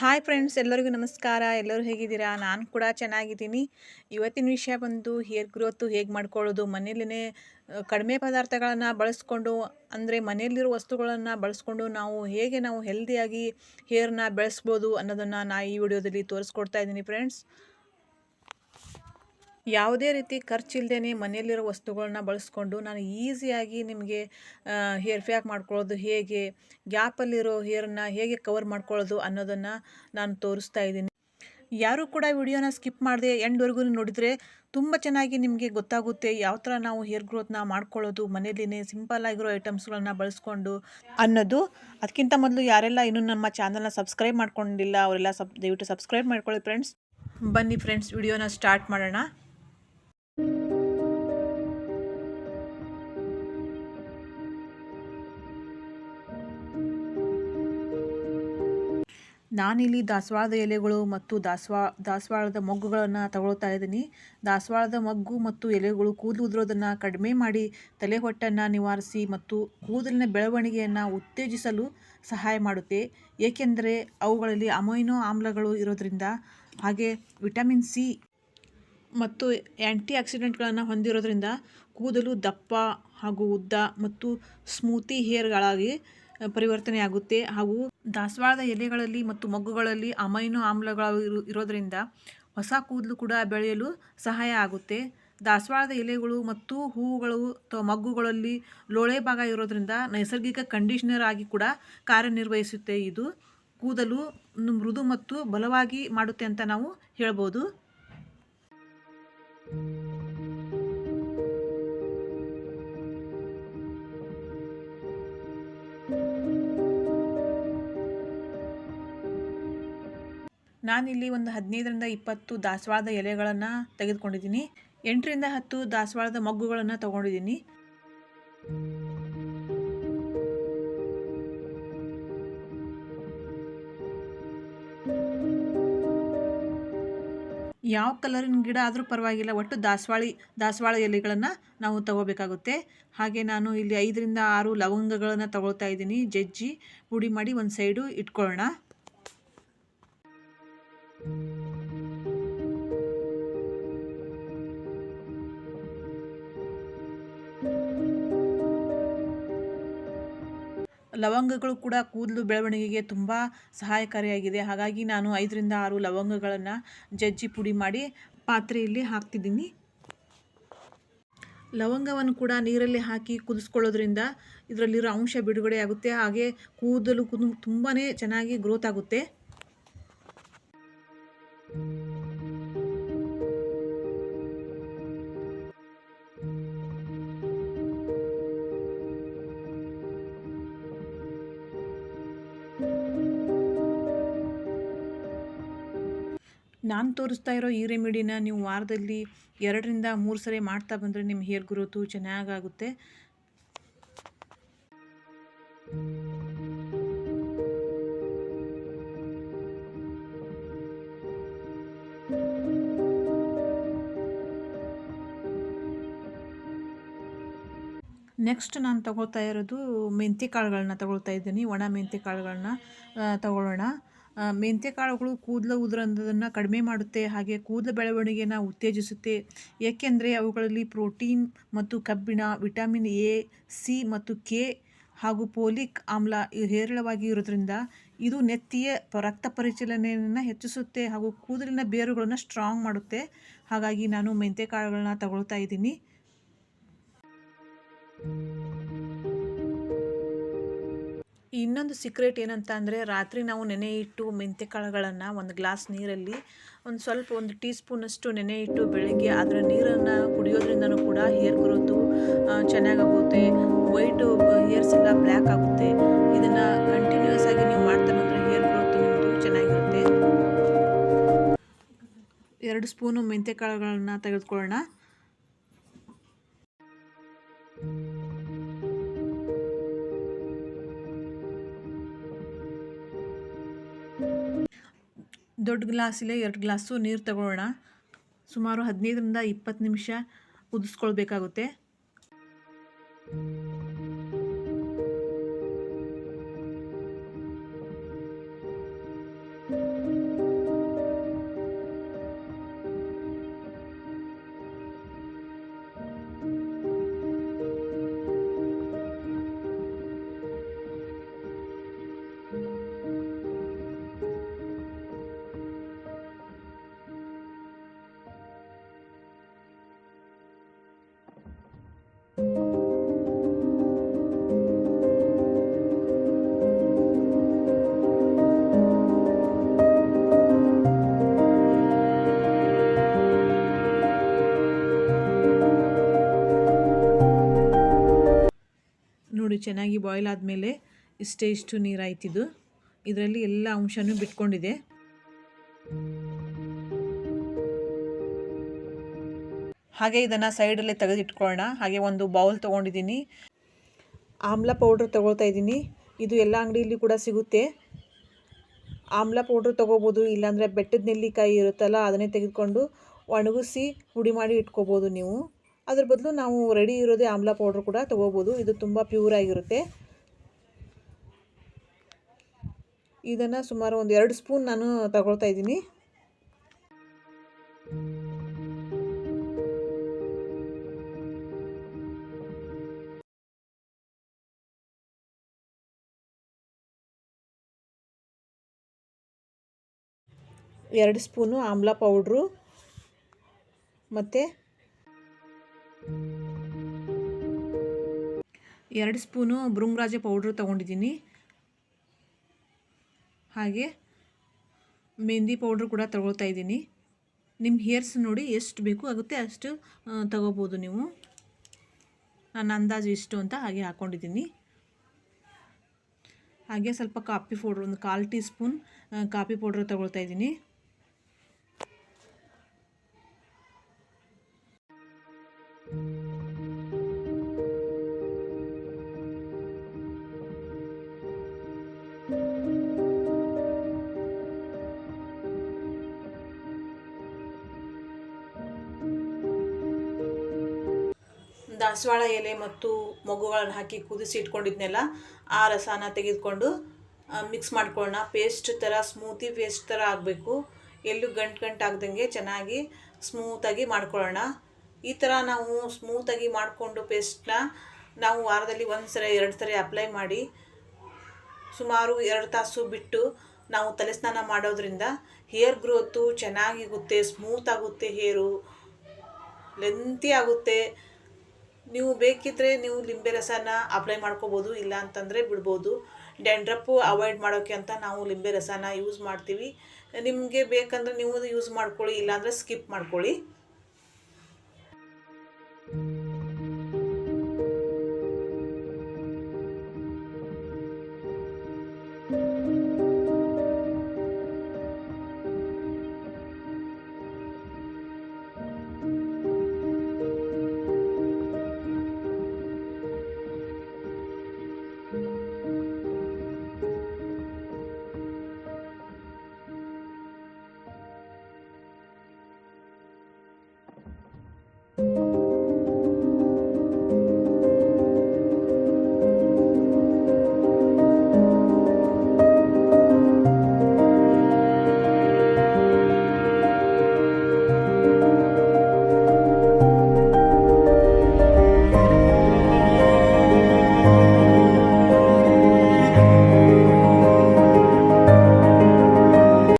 Hi friends, ಎಲ್ಲರಿಗೂ ನಮಸ್ಕಾರ. ಎಲ್ಲರೂ ಹೇಗಿದ್ದೀರಾ? ನಾನು ಕೂಡ ಚೆನ್ನಾಗಿದ್ದೀನಿ. ಇವತ್ತಿನ ವಿಷಯ ಬಂದು ಹೇರ್ ಗ್ರೋತು ಹೇಗೆ ಮಾಡ್ಕೊಳ್ಳೋದು, ಮನೆಯಲ್ಲೇ ಕಡಿಮೆ ಪದಾರ್ಥಗಳನ್ನು ಬಳಸ್ಕೊಂಡು, ಅಂದರೆ ಮನೆಯಲ್ಲಿರೋ ವಸ್ತುಗಳನ್ನು ಬಳಸ್ಕೊಂಡು ನಾವು ಹೆಲ್ದಿಯಾಗಿ ಹೇರ್ನ ಬೆಳೆಸ್ಬೋದು ಅನ್ನೋದನ್ನು ಈ ವಿಡಿಯೋದಲ್ಲಿ ತೋರಿಸ್ಕೊಡ್ತಾ ಇದ್ದೀನಿ ಫ್ರೆಂಡ್ಸ್. ಯಾವುದೇ ರೀತಿ ಖರ್ಚಿಲ್ಲದೇ ಮನೆಯಲ್ಲಿರೋ ವಸ್ತುಗಳನ್ನ ಬಳಸ್ಕೊಂಡು ನಾನು ಈಸಿಯಾಗಿ ನಿಮಗೆ ಹೇರ್ ಪ್ಯಾಕ್ ಮಾಡ್ಕೊಳ್ಳೋದು ಹೇಗೆ, ಗ್ಯಾಪಲ್ಲಿರೋ ಹೇರನ್ನ ಹೇಗೆ ಕವರ್ ಮಾಡ್ಕೊಳ್ಳೋದು ಅನ್ನೋದನ್ನು ನಾನು ತೋರಿಸ್ತಾ ಇದ್ದೀನಿ. ಯಾರೂ ಕೂಡ ವಿಡಿಯೋನ ಸ್ಕಿಪ್ ಮಾಡದೆ ಎಂಡ್ವರೆಗೂ ನೋಡಿದರೆ ತುಂಬ ಚೆನ್ನಾಗಿ ನಿಮಗೆ ಗೊತ್ತಾಗುತ್ತೆ ಯಾವ ಥರ ನಾವು ಹೇರ್ ಗ್ರೋತ್ನ ಮಾಡ್ಕೊಳ್ಳೋದು ಮನೆಯಲ್ಲಿನೇ ಸಿಂಪಲ್ ಆಗಿರೋ ಐಟಮ್ಸ್ಗಳನ್ನ ಬಳಸ್ಕೊಂಡು ಅನ್ನೋದು. ಅದಕ್ಕಿಂತ ಮೊದಲು ಯಾರೆಲ್ಲ ಇನ್ನೂ ನಮ್ಮ ಚಾನಲ್ನ ಸಬ್ಸ್ಕ್ರೈಬ್ ಮಾಡ್ಕೊಂಡಿಲ್ಲ ಅವರೆಲ್ಲ ದಯವಿಟ್ಟು ಸಬ್ಸ್ಕ್ರೈಬ್ ಮಾಡ್ಕೊಳ್ಳಿ ಫ್ರೆಂಡ್ಸ್. ಬನ್ನಿ ಫ್ರೆಂಡ್ಸ್, ವಿಡಿಯೋನ ಸ್ಟಾರ್ಟ್ ಮಾಡೋಣ. ನಾನಿಲ್ಲಿ ದಾಸವಾಳದ ಎಲೆಗಳು ಮತ್ತು ದಾಸವಾಳದ ಮೊಗ್ಗುಗಳನ್ನು ತಗೊಳ್ತಾ ಇದ್ದೀನಿ. ದಾಸವಾಳದ ಮೊಗ್ಗು ಮತ್ತು ಎಲೆಗಳು ಕೂದಲು ಉದುರೋದನ್ನು ಕಡಿಮೆ ಮಾಡಿ ತಲೆಹೊಟ್ಟನ್ನು ನಿವಾರಿಸಿ ಮತ್ತು ಕೂದಲಿನ ಬೆಳವಣಿಗೆಯನ್ನು ಉತ್ತೇಜಿಸಲು ಸಹಾಯ ಮಾಡುತ್ತೆ. ಏಕೆಂದರೆ ಅವುಗಳಲ್ಲಿ ಅಮೈನೋ ಆಮ್ಲಗಳು ಇರೋದ್ರಿಂದ, ಹಾಗೆ ವಿಟಮಿನ್ ಸಿ ಮತ್ತು ಆ್ಯಂಟಿ ಆಕ್ಸಿಡೆಂಟ್ಗಳನ್ನು ಹೊಂದಿರೋದ್ರಿಂದ ಕೂದಲು ದಪ್ಪ ಹಾಗೂ ಉದ್ದ ಮತ್ತು ಸ್ಮೂತಿ ಹೇರ್ಗಳಾಗಿ ಪರಿವರ್ತನೆಯಾಗುತ್ತೆ. ಹಾಗೂ ದಾಸವಾಳದ ಎಲೆಗಳಲ್ಲಿ ಮತ್ತು ಮೊಗ್ಗುಗಳಲ್ಲಿ ಅಮೈನೋ ಆಮ್ಲಗಳು ಇರೋದರಿಂದ ಹೊಸ ಕೂದಲು ಕೂಡ ಬೆಳೆಯಲು ಸಹಾಯ ಆಗುತ್ತೆ. ದಾಸವಾಳದ ಎಲೆಗಳು ಮತ್ತು ಹೂವುಗಳು ಅಥವಾ ಮೊಗ್ಗುಗಳಲ್ಲಿ ಲೋಳೆ ಭಾಗ ಇರೋದ್ರಿಂದ ನೈಸರ್ಗಿಕ ಕಂಡೀಷನರ್ ಆಗಿ ಕೂಡ ಕಾರ್ಯನಿರ್ವಹಿಸುತ್ತೆ. ಇದು ಕೂದಲು ಮೃದು ಮತ್ತು ಬಲವಾಗಿ ಮಾಡುತ್ತೆ ಅಂತ ನಾವು ಹೇಳ್ಬೋದು. ನಾನಿಲ್ಲಿ ಒಂದು 15ರಿಂದ 20 ದಾಸವಾಳದ ಎಲೆಗಳನ್ನು ತೆಗೆದುಕೊಂಡಿದ್ದೀನಿ. 8ರಿಂದ 10 ದಾಸವಾಳದ ಮೊಗ್ಗುಗಳನ್ನು ತಗೊಂಡಿದ್ದೀನಿ. ಯಾವ ಕಲರಿನ ಗಿಡ ಆದರೂ ಪರವಾಗಿಲ್ಲ, ಒಟ್ಟು ದಾಸವಾಳ ಎಲೆಗಳನ್ನು ನಾವು ತಗೋಬೇಕಾಗುತ್ತೆ. ಹಾಗೆ ನಾನು ಇಲ್ಲಿ 5ರಿಂದ 6 ಲವಂಗಗಳನ್ನು ತಗೊಳ್ತಾ ಇದ್ದೀನಿ. ಜಜ್ಜಿ ಪುಡಿ ಮಾಡಿ ಒಂದು ಸೈಡು ಇಟ್ಕೊಳ್ಳೋಣ. ಲವಂಗಗಳು ಕೂಡ ಕೂದಲು ಬೆಳವಣಿಗೆಗೆ ತುಂಬ ಸಹಾಯಕಾರಿಯಾಗಿದೆ. ಹಾಗಾಗಿ ನಾನು 5ರಿಂದ 6 ಲವಂಗಗಳನ್ನು ಜಜ್ಜಿ ಪುಡಿ ಮಾಡಿ ಪಾತ್ರೆಯಲ್ಲಿ ಹಾಕ್ತಿದ್ದೀನಿ. ಲವಂಗವನ್ನು ಕೂಡ ನೀರಲ್ಲಿ ಹಾಕಿ ಕುದಿಸ್ಕೊಳ್ಳೋದ್ರಿಂದ ಇದರಲ್ಲಿರೋ ಅಂಶ ಬಿಡುಗಡೆ ಆಗುತ್ತೆ. ಹಾಗೆ ಕೂದಲು ತುಂಬಾ ಚೆನ್ನಾಗಿ ಗ್ರೋತ್ ಆಗುತ್ತೆ. ನಾನು ತೋರಿಸ್ತಾ ಇರೋ ಈ ರೆಮಿಡಿನ ನೀವು ವಾರದಲ್ಲಿ 2ರಿಂದ 3 ಸರಿ ಮಾಡ್ತಾ ಬಂದರೆ ನಿಮ್ಮ ಹೇರ್ ಗ್ರೋತು ಚೆನ್ನಾಗಾಗುತ್ತೆ. ನೆಕ್ಸ್ಟ್ ನಾನು ತಗೊಳ್ತಾ ಇರೋದು ಮೆಂತ್ಯ ಕಾಳುಗಳನ್ನ ತಗೊಳ್ತಾ ಇದ್ದೀನಿ. ಒಣ ಮೆಂತ್ಯ ಕಾಳುಗಳನ್ನ ತಗೊಳ್ಳೋಣ. ಮೆಂತ್ಯ ಕಾಳುಗಳು ಕೂದಲು ಉದುರೋದನ್ನು ಕಡಿಮೆ ಮಾಡುತ್ತೆ. ಹಾಗೆ ಕೂದಲು ಬೆಳವಣಿಗೆನ ಉತ್ತೇಜಿಸುತ್ತೆ. ಏಕೆಂದರೆ ಅವುಗಳಲ್ಲಿ ಪ್ರೋಟೀನ್ ಮತ್ತು ಕಬ್ಬಿಣ, ವಿಟಮಿನ್ ಎ, ಸಿ ಮತ್ತು ಕೆ ಹಾಗೂ ಫೋಲಿಕ್ ಆಮ್ಲ ಹೇರಳವಾಗಿ ಇರೋದ್ರಿಂದ ಇದು ನೆತ್ತಿಯ ರಕ್ತ ಪರಿಚಲನೆಯನ್ನು ಹೆಚ್ಚಿಸುತ್ತೆ ಹಾಗೂ ಕೂದಲಿನ ಬೇರುಗಳನ್ನು ಸ್ಟ್ರಾಂಗ್ ಮಾಡುತ್ತೆ. ಹಾಗಾಗಿ ನಾನು ಮೆಂತ್ಯ ಕಾಳುಗಳನ್ನ ತಗೊಳ್ತಾ ಇದ್ದೀನಿ. ಇನ್ನೊಂದು ಸೀಕ್ರೆಟ್ ಏನಂತ ಅಂದರೆ, ರಾತ್ರಿ ನಾವು ನೆನೆ ಇಟ್ಟು ಮೆಂತ್ಯ ಕಾಳುಗಳನ್ನು ಒಂದು ಗ್ಲಾಸ್ ನೀರಲ್ಲಿ ಒಂದು ಟೀ ಸ್ಪೂನಷ್ಟು ನೆನೆ ಇಟ್ಟು ಬೆಳಗ್ಗೆ ಅದರ ನೀರನ್ನು ಕುಡಿಯೋದ್ರಿಂದನೂ ಕೂಡ ಹೇರ್ ಗ್ರೋತು ಚೆನ್ನಾಗಾಗುತ್ತೆ. ವೈಟು ಹೇರ್ಸ್ ಎಲ್ಲ ಬ್ಲ್ಯಾಕ್ ಆಗುತ್ತೆ. ಇದನ್ನು ಕಂಟಿನ್ಯೂಸ್ ಆಗಿ ನೀವು ಮಾಡ್ತಾ ಬಂದರೆ ಹೇರ್ ಗ್ರೋತು ನಿಮ್ಮದು ಚೆನ್ನಾಗಿರುತ್ತೆ. 2 ಸ್ಪೂನು ಮೆಂತ್ಯ ಕಾಳುಗಳನ್ನು ತೆಗೆದುಕೊಳ್ಳೋಣ. ದೊಡ್ಡ ಗ್ಲಾಸಲ್ಲೇ 2 ಗ್ಲಾಸು ನೀರು ತಗೊಳ್ಳೋಣ. ಸುಮಾರು 15ರಿಂದ 20 ನಿಮಿಷ ಕುದಿಸ್ಕೊಳ್ಬೇಕಾಗುತ್ತೆ. ಚೆನ್ನಾಗಿ ಬಾಯ್ಲ್ ಆದಮೇಲೆ ಇಷ್ಟು ನೀರಾಯ್ತಿದ್ದು. ಇದರಲ್ಲಿ ಎಲ್ಲ ಅಂಶನೂ ಬಿಟ್ಕೊಂಡಿದೆ. ಹಾಗೆ ಇದನ್ನು ಸೈಡಲ್ಲೇ ತೆಗೆದಿಟ್ಕೊಳ್ಳೋಣ. ಹಾಗೆ ಒಂದು ಬೌಲ್ ತೊಗೊಂಡಿದ್ದೀನಿ. ಆಮ್ಲ ಪೌಡ್ರ್ ತೊಗೊಳ್ತಾ ಇದ್ದೀನಿ. ಇದು ಎಲ್ಲ ಅಂಗಡಿಯಲ್ಲಿ ಕೂಡ ಸಿಗುತ್ತೆ. ಆಮ್ಲ ಪೌಡ್ರ್ ತೊಗೋಬೋದು, ಇಲ್ಲಾಂದರೆ ಬೆಟ್ಟದ ನೆಲ್ಲಿಕಾಯಿ ಇರುತ್ತಲ್ಲ ಅದನ್ನೇ ತೆಗೆದುಕೊಂಡು ಒಣಗಿಸಿ ಹುಡಿ ಮಾಡಿ ಇಟ್ಕೋಬೋದು ನೀವು. ಅದ್ರ ಬದಲು ನಾವು ರೆಡಿ ಇರೋದೇ ಆಮ್ಲ ಪೌಡ್ರ್ ಕೂಡ ತೊಗೋಬೋದು. ಇದು ತುಂಬ ಪ್ಯೂರ್ ಆಗಿರುತ್ತೆ. ಇದನ್ನು ಸುಮಾರು ಒಂದು 2 ಸ್ಪೂನ್ ನಾನು ತಗೊಳ್ತಾ ಇದ್ದೀನಿ. ಎರಡು ಸ್ಪೂನು ಆಮ್ಲ ಪೌಡ್ರು ಮತ್ತು 2 ಸ್ಪೂನು ಭೃಂಗರಾಜ ಪೌಡ್ರು ತೊಗೊಂಡಿದ್ದೀನಿ. ಹಾಗೆ ಮೆಹಂದಿ ಪೌಡ್ರು ಕೂಡ ತೊಗೊಳ್ತಾ ಇದ್ದೀನಿ. ನಿಮ್ಮ ಹೇರ್ಸ್ ನೋಡಿ ಎಷ್ಟು ಬೇಕು ಆಗುತ್ತೆ ಅಷ್ಟು ತಗೋಬೋದು ನೀವು. ನನ್ನ ಅಂದಾಜು ಇಷ್ಟು ಅಂತ ಹಾಗೆ ಹಾಕ್ಕೊಂಡಿದ್ದೀನಿ. ಹಾಗೆ ಸ್ವಲ್ಪ ಕಾಫಿ ಪೌಡ್ರ್, ಒಂದು 1/4 ಟೀ ಸ್ಪೂನ್ ಕಾಫಿ ಪೌಡ್ರ್ ತೊಗೊಳ್ತಾ ಇದ್ದೀನಿ. ದಾಸವಾಳ ಎಲೆ ಮತ್ತು ಮೊಗ್ಗುಗಳನ್ನು ಹಾಕಿ ಕುದಿಸಿ ಇಟ್ಕೊಂಡಿದ್ನೆಲ್ಲ ಆ ರಸನ ತೆಗೆದುಕೊಂಡು ಮಿಕ್ಸ್ ಮಾಡ್ಕೊಳ್ಳೋಣ. ಪೇಸ್ಟ್ ಥರ, ಸ್ಮೂತಿ ಪೇಸ್ಟ್ ಥರ ಆಗಬೇಕು. ಎಲ್ಲೂ ಗಂಟು ಆಗ್ದಂಗೆ ಚೆನ್ನಾಗಿ ಸ್ಮೂತಾಗಿ ಮಾಡ್ಕೊಳ್ಳೋಣ. ಈ ಥರ ನಾವು ಸ್ಮೂತಾಗಿ ಮಾಡಿಕೊಂಡು ಪೇಸ್ಟ್ನ ನಾವು ವಾರದಲ್ಲಿ 1 ಸರಿ 2 ಸರಿ ಅಪ್ಲೈ ಮಾಡಿ ಸುಮಾರು 2 ತಾಸು ಬಿಟ್ಟು ನಾವು ತಲೆ ಸ್ನಾನ ಮಾಡೋದ್ರಿಂದ ಹೇರ್ ಗ್ರೋತು ಚೆನ್ನಾಗಿರುತ್ತೆ, ಸ್ಮೂತ್ ಆಗುತ್ತೆ, ಹೇರು ಲೆಂತಿ ಆಗುತ್ತೆ. ನೀವು ಬೇಕಿದ್ದರೆ ನೀವು ಲಿಂಬೆ ರಸನ ಅಪ್ಲೈ ಮಾಡ್ಕೋಬೋದು, ಇಲ್ಲ ಅಂತಂದರೆ ಬಿಡ್ಬೋದು. ಡ್ಯಾಂಡ್ರಪ್ಪು ಅವಾಯ್ಡ್ ಮಾಡೋಕ್ಕೆ ಅಂತ ನಾವು ಲಿಂಬೆ ರಸನ ಯೂಸ್ ಮಾಡ್ತೀವಿ. ನಿಮಗೆ ಬೇಕಂದರೆ ನೀವು ಯೂಸ್ ಮಾಡ್ಕೊಳ್ಳಿ, ಇಲ್ಲಾಂದರೆ ಸ್ಕಿಪ್ ಮಾಡ್ಕೊಳ್ಳಿ.